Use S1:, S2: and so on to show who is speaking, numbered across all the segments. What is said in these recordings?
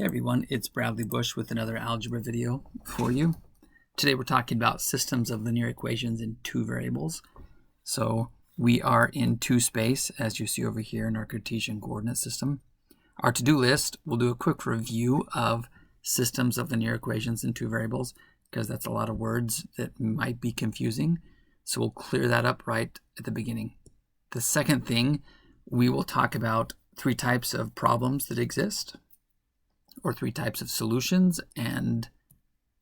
S1: Hey everyone, it's Bradley Bush with another algebra video for you. Today we're talking about systems of linear equations in two variables. So we are in two space, as you see over here in our Cartesian coordinate system. Our to-do list, we'll do a quick review of systems of linear equations in two variables, because that's a lot of words that might be confusing. So we'll clear that up right at the beginning. The second thing, we will talk about three types of problems that exist, or three types of solutions, and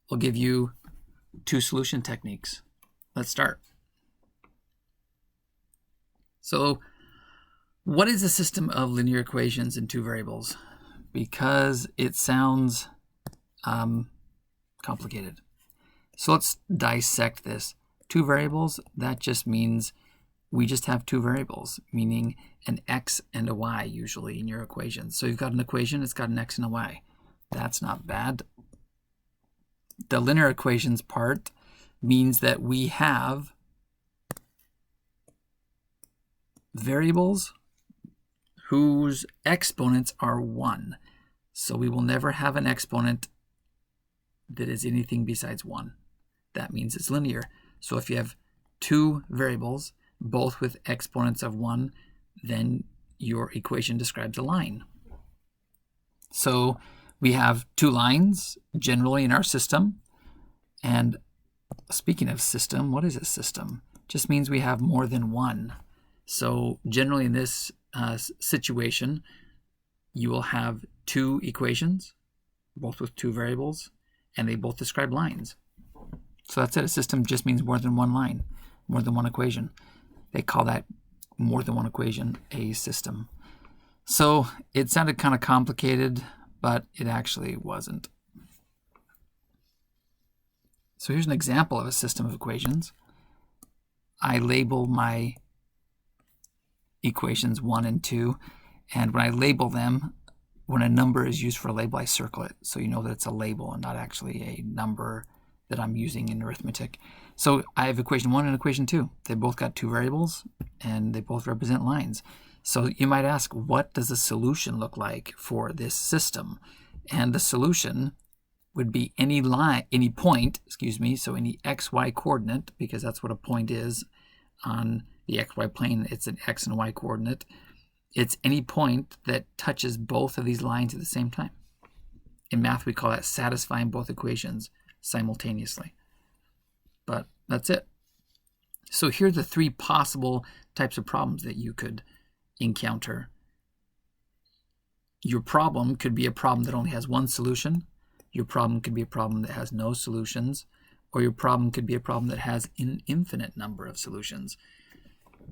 S1: we'll give you two solution techniques. Let's start. So what is a system of linear equations in two variables? Because it sounds complicated. So let's dissect this. Two variables, that just means we just have two variables, meaning an x and a y usually in your equations. So you've got an equation, it's got an x and a y. That's not bad. The linear equations part means that we have variables whose exponents are 1. So we will never have an exponent that is anything besides 1. That means it's linear. So if you have two variables, both with exponents of 1, then your equation describes a line. So we have two lines generally in our system. And speaking of system, what is a system? Just means we have more than one. So generally in this situation, you will have two equations, both with two variables, and they both describe lines. So that's it. A system just means more than one line, more than one equation. They call that more than one equation a system. So it sounded kind of complicated, but it actually wasn't. So here's an example of a system of equations. I label my equations 1 and 2, and when I label them, when a number is used for a label, I circle it, so you know that it's a label and not actually a number that I'm using in arithmetic. So I have equation 1 and equation 2. They both got two variables, and they both represent lines. So you might ask, what does a solution look like for this system? And the solution would be any point, so any xy coordinate, because that's what a point is on the xy plane. It's an x and y coordinate. It's any point that touches both of these lines at the same time. In math, we call that satisfying both equations simultaneously. But that's it. So here are the three possible types of problems that you could encounter. Your problem could be a problem that only has one solution. Your problem could be a problem that has no solutions. Or your problem could be a problem that has an infinite number of solutions.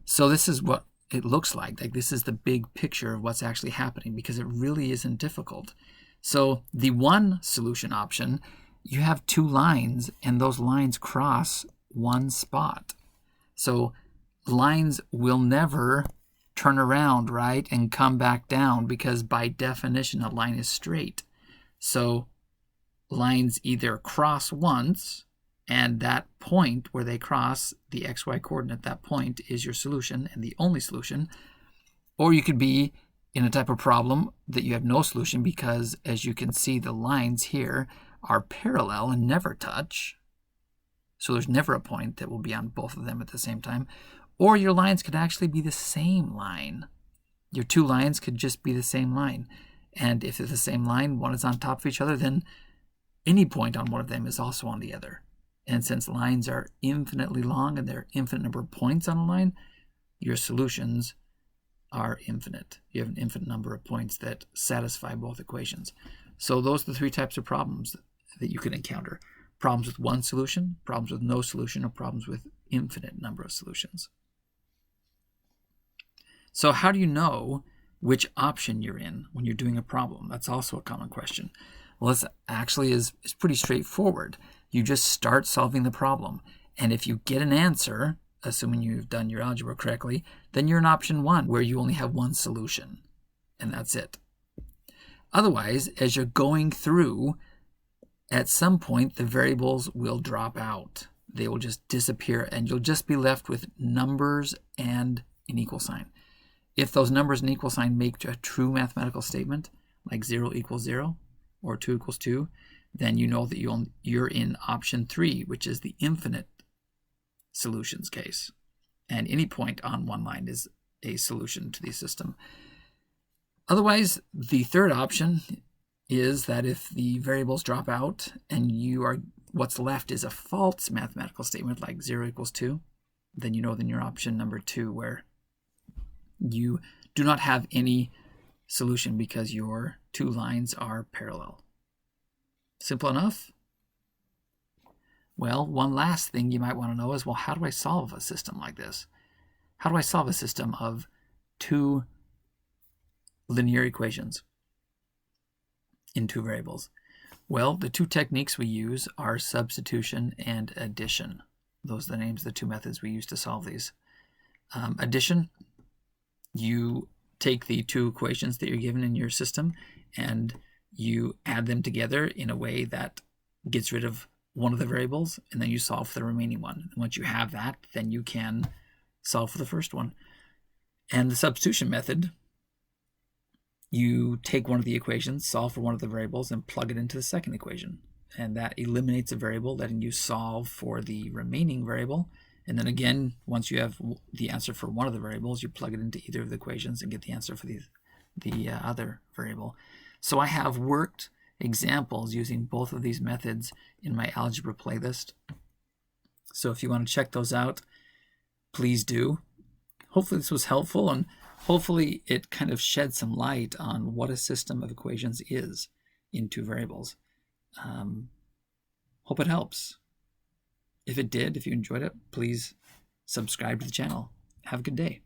S1: So this is what it looks like. This is the big picture of what's actually happening, because it really isn't difficult. So the one solution option, you have two lines, and those lines cross one spot. So lines will never turn around, right, and come back down, because by definition a line is straight. So lines either cross once, and that point where they cross, the xy coordinate, that point is your solution and the only solution. Or you could be in a type of problem that you have no solution, because as you can see, the lines here are parallel and never touch. So there's never a point that will be on both of them at the same time. Or your lines could actually be the same line. Your two lines could just be the same line. And if they're the same line, one is on top of each other, then any point on one of them is also on the other. And since lines are infinitely long and there are infinite number of points on a line, your solutions are infinite. You have an infinite number of points that satisfy both equations. So those are the three types of problems that you can encounter. Problems with one solution, problems with no solution, or problems with infinite number of solutions. So how do you know which option you're in when you're doing a problem? That's also a common question. Well, this actually is pretty straightforward. You just start solving the problem. And if you get an answer, assuming you've done your algebra correctly, then you're in option 1, where you only have one solution. And that's it. Otherwise, as you're going through, at some point, the variables will drop out. They will just disappear, and you'll just be left with numbers and an equal sign. If those numbers and equal sign make a true mathematical statement, like 0 equals 0, or 2 equals 2, then you know that you're in option 3, which is the infinite solutions case. And any point on one line is a solution to the system. Otherwise, the third option is that if the variables drop out and what's left is a false mathematical statement like 0 equals 2, then you know then you're option number 2, where you do not have any solution because your 2 lines are parallel. Simple enough? Well, one last thing you might want to know is, well, how do I solve a system like this? How do I solve a system of 2 linear equations in 2 variables? Well, the 2 techniques we use are substitution and addition. Those are the names of the 2 methods we use to solve these. Addition, you take the 2 equations that you're given in your system and you add them together in a way that gets rid of one of the variables, and then you solve for the remaining one. And once you have that, then you can solve for the first one. And the substitution method, you take one of the equations, solve for one of the variables, and plug it into the second equation. And that eliminates a variable, letting you solve for the remaining variable. And then again, once you have the answer for one of the variables, you plug it into either of the equations and get the answer for the other variable. So I have worked examples using both of these methods in my algebra playlist. So if you want to check those out, please do. Hopefully this was helpful, and hopefully it kind of shed some light on what a system of equations is in 2 variables. Hope it helps. If it did, if you enjoyed it, please subscribe to the channel. Have a good day.